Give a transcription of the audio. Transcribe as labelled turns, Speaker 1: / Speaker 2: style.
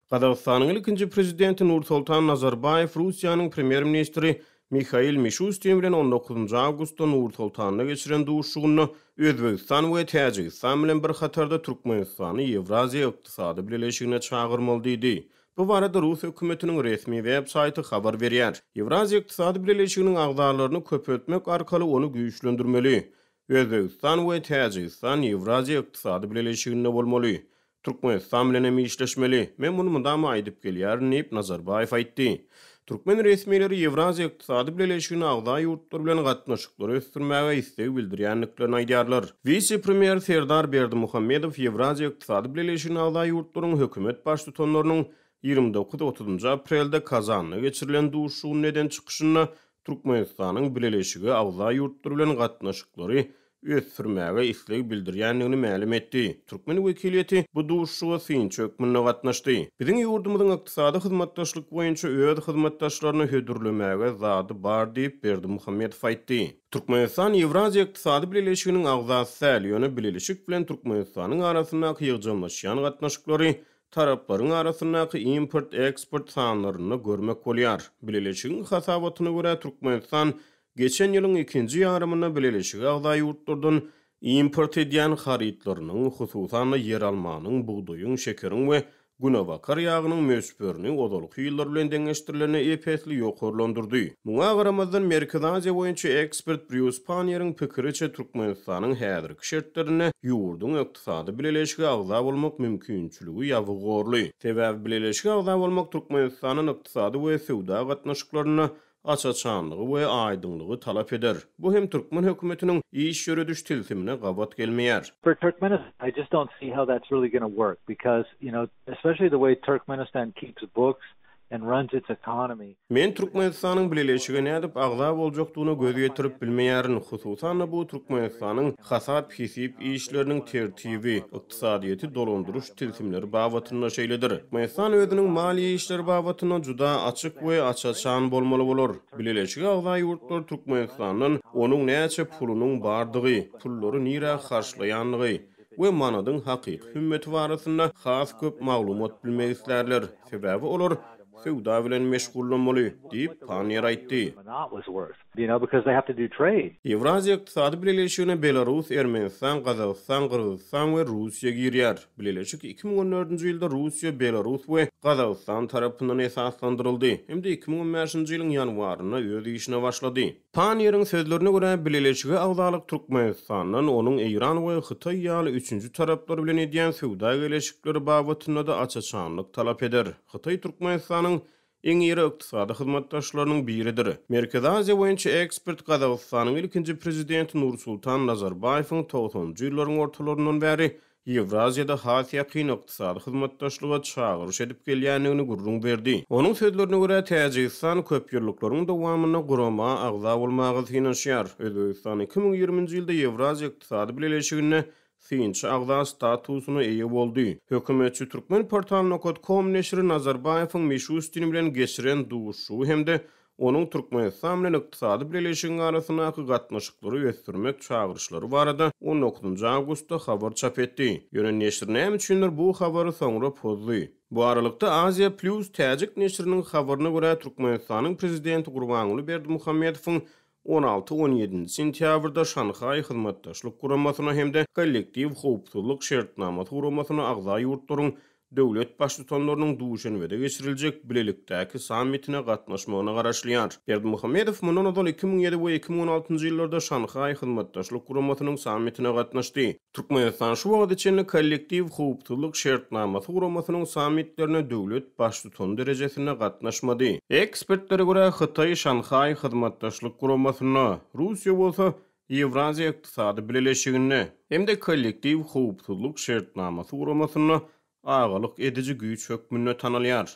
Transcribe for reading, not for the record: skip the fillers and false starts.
Speaker 1: Qazaqstanyň ilkinji prezidenti Nursultan Nazarbayew Russiýanyň premier ministri Mikhail Mishustin bilen 19 awgustda Nursultanda geçiren duşugyny Özbegistan we Täjikistan bilen bir hatarda Türkmenistany Ewraziýa ykdysady birleşigine çağırmaly diýdi. Bu barada Rus hökümetiniň resmi web saýty habar berýär. Ewraziýa ykdysady birleşiginiň agdarlaryny köpeltmek arkaly onu güýçlendirmeli. Özbegistan we Täjikistan Ewraziýa ykdysady birleşigine bolmaly. Türkmenistan bilen hem işleşmeli. Men bunu mundama aýdyp gelýär diýip Nazarbayew aýtdy. Türkmen resmileri Ewraziýa ykdysady birleşigine agda ýurtlar bilen gatnaşyklary ösdürmäge istek bildirýänliklerini aýdýarlar. Vice-premier Serdar Berdimuhammedow Ewraziýa ykdysady birleşigine agda ýurtlaryň hökümet başlyklarynyň 29-30 aprelde Kazanda geçirilen duşugyň neden çykyşyna Türkmenistanyň birleşigi agda ýurtlar bilen gatnaşyklary ösdürmäge istek bildirýänligini ma'lum etdi. Türkmen wekiliýeti bu duşuga synçy hökmüne gatnaşdy. Biziň ýurdumyzyň ykdysady hyzmatdaşlyk boýunça öz hyzmatdaşlaryny hödürlemäge zady bar diýip Berdimuhammedow aýtdy. Türkmenistan Ewraziýa ykdysady birleşiginiň agzasy ýöne birleşik bilen Türkmenistanyň arasyndaky ýygjanlaşýan gatnaşyklary taraplaryň arasyndaky import-eksport sanlaryny görmek bolýar. Birleşigiň hasabatyna görä Türkmenistan geçen ýylyň ikinji ýarymyna birleşik agda ýurtlardan import edýän haritlarynyň hususan yer almanyň, buğdaýyň, şekeriň we günewakar ýagynyň mösperini odalyk ýyllar bilen deňeşdirilene epesli ýokurlandyrdy. Muňa garamazdan Merkezi Aziýa boýunça ekspert Bruce Panier'in pikiriçe Türkmenistanyň häzirki şertlerine ýurdun ykdysady birleşigi agda bolmak mümkinçiligi ýaly gorly. Sebäbi birleşigi agda bolmak Türkmenistanyň ykdysady we sowda gatnaşyklaryna açaçanlygy we aýdynlygy talap eder. Bu hem Türkmen hökümetiniň iş ýörediş tilsimine gabat gelmeýär.
Speaker 2: For Turkmenistan, I just don't see how that's really going to work because, especially the way Turkmenistan keeps books and runs its economy.
Speaker 1: Men Türkmenistanyň birleşigi nädip agda boljakdygyny göz ýetirip bilmeýärin. Hususan bu Türkmenistanyň hasap hisip işleriniň tertibi, ykdysadyýety dolandyryş tilsimleri babatyna şeýledir. Türkmenistan özüniň maliýe işleri babatyna juda açyk we açaçan bolmaly bolar. Birleşigi agda ýurtlar Türkmenistanyň onuň näçe pulunyň bardygy, pullary nira harçlaýanlygy we manadyň hakyky hümmeti barasynda has köp maglumat bilmek islerler. Sebäbi olar sowda bilen meşgullanmaly diýip Panier aýtdy.
Speaker 2: Because they have to do trade.
Speaker 1: Ewraziýa ykdysady birleşigine Belarus, Ermenistan, Qazaqstan, Qırgızstan we Russiýa girýär. Birleşik 2014-nji ýylda Russiýa, Belarus we Qazaqstan tarapyndan esaslandyryldy. Hemde 2015-nji ýylyň ýanwaryna öz işine başlady. Panier'in sözlerine görä birleşigi agdalyk Türkmenistanyň onuň Iran we Hytaý ýaly üçüncü taraplar bilen edýän sowda geleşikleri babatyna da açaçanlyk talap eder. Hytaý Türkmenistanyň eň ýeri ykdysady hyzmatdaşlarynyň biridir. Merkezi Aziýa boýunça ekspert Qazaqstanyň ilkinji prezidenti Nursultan Nazarbayewiň 90-njy ýyllaryň ortalaryndan bäri Ewraziýada has ýakyn ykdysady hyzmatdaşlyga çağırış edip gelýänligini gurrun berdi. Onuň sözlerine görä Täjikistan köp ýyllyklaryň dowamyna gurama agza bolmagy synanýar. Özbegistan 2020-nji ýylda Ewraziýa ykdysady birleşigine synçy agda statusyny eýe boldy. Hökümetçi Türkmen portalyna.com neşri Nazarbayewiň Mishustin bilen geçiren duşu hemde onuň Türkmenistan bilen ykdysady birleşigiň arasyndaky gatnaşyklary ösdürmek çağırışlary barada 19 awgustda habar çap etdi. Ýöne neşri näme üçindir bu habary soňra pozdy. Bu aralykda Aziya Plus Täjik neşriniň habaryna görä Türkmenistanyň prezidenti Gurbanuly Berdimuhammedowyň 16-17 sentýabrda Şanxay hyzmatdaşlyk guramasyna hemde kollektiv howpsuzlyk şertnamaty guramasyna agza ýurtlaryň döwlet başlyklarynyň duşenwede geçiriljek bilelikdäki sammitine gatnaşmagyna garaşlýar. Berdimuhammedow mundan öňe 2007 we 2016-njy ýyllarda Şanxay hyzmatdaşlyk guramasynyň sammitine gatnaşdy. Türkmenistan şu wagt içinde kollektiv howpsuzlyk şertnamaty guramasynyň sammitlerine döwlet başlyklary derejesinde gatnaşmady. Ekspertlere görä Hytaý Şanxay hyzmatdaşlyk guramasyna, Russiýa bolsa Ewraziýa ykdysady birleşigine hemde kollektiv howpsuzlyk şertnamaty guramasyna agalyk edici güýç hökmüne tanalýar.